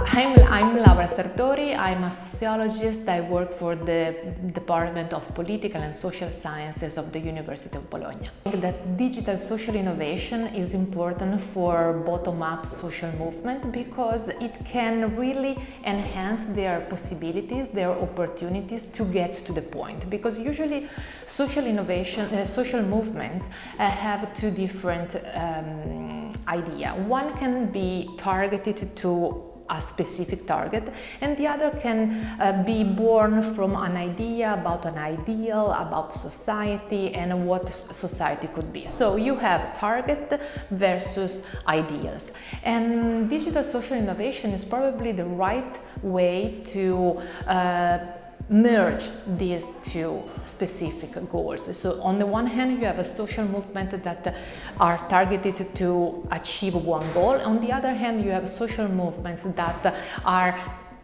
I'm Laura Sartori. I'm a sociologist. I work for the Department of Political and Social Sciences of the University of Bologna. I think that digital social innovation is important for bottom-up social movement because it can really enhance their possibilities, their opportunities to get to the point. Because usually social innovation, social movements have two different ideas. One can be targeted to a specific target, and the other can be born from an idea about an ideal, about society and what society could be. So you have target versus ideals, and digital social innovation is probably the right way to merge these two specific goals. So on the one hand, you have a social movement that are targeted to achieve one goal. On the other hand, you have social movements that are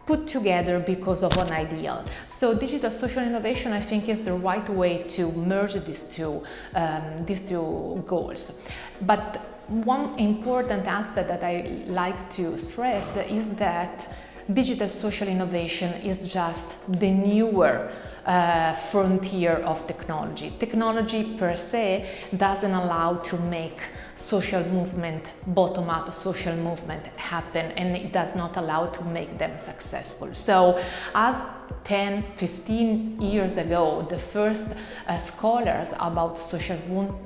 put together because of an ideal. So digital social innovation, I think, is the right way to merge these two goals. But one important aspect that I like to stress is that digital social innovation is just the newer frontier of technology. Technology per se doesn't allow to make social movement, bottom-up social movement happen, and it does not allow to make them successful. So as 10, 15 years ago, the first scholars about social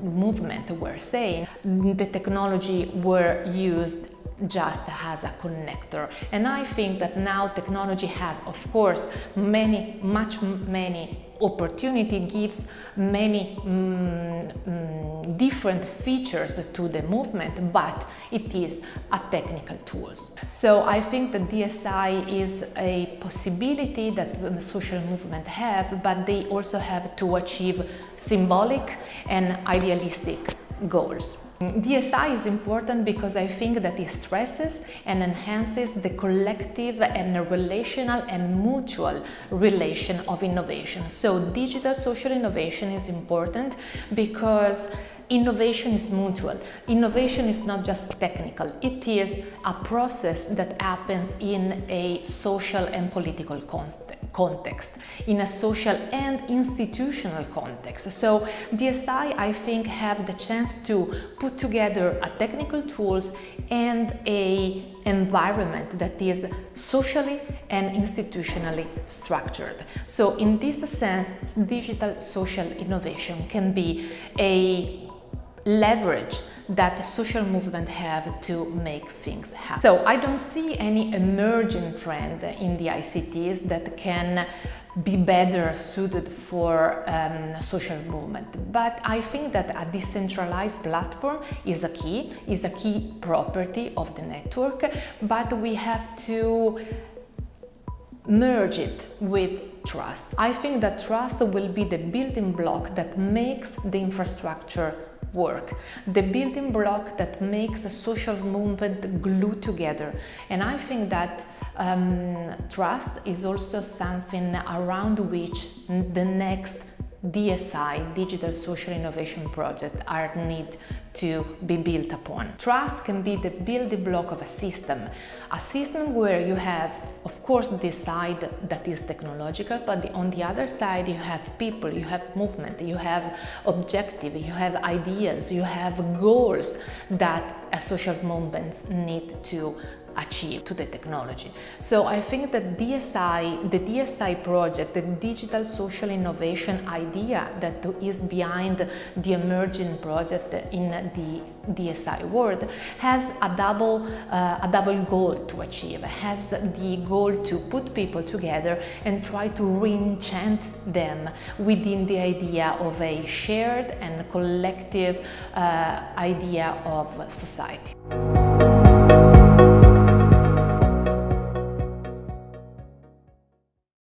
movement were saying the technology were used just as a connector. And I think that now technology has, of course, many opportunity, gives many different features to the movement, but it is a technical tools. So I think that DSI is a possibility that the social movement have, but they also have to achieve symbolic and idealistic goals. DSI is important because I think that it stresses and enhances the collective and relational and mutual relation of innovation. So digital social innovation is important because innovation is mutual. Innovation is not just technical. It is a process that happens in a social and political context, in a social and institutional context. So DSI, I think, have the chance to put together a technical tools and a environment that is socially and institutionally structured. So in this sense, digital social innovation can be a leverage that social movement have to make things happen. So I don't see any emerging trend in the ICTs that can be better suited for social movement. But I think that a decentralized platform is a key property of the network, but we have to merge it with trust. I think that trust will be the building block that makes the infrastructure work, the building block that makes a social movement glue together. And I think that trust is also something around which the next DSI, Digital Social Innovation Project, are need to be built upon. Trust can be the building block of a system where you have, of course, this side that is technological, but on the other side you have people, you have movement, you have objective, you have ideas, you have goals that a social movement need to achieve to the technology. So I think that the DSI project, the digital social innovation idea that is behind the emerging project in the DSI world, has a double goal to achieve. It has the goal to put people together and try to re-enchant them within the idea of a shared and collective idea of society.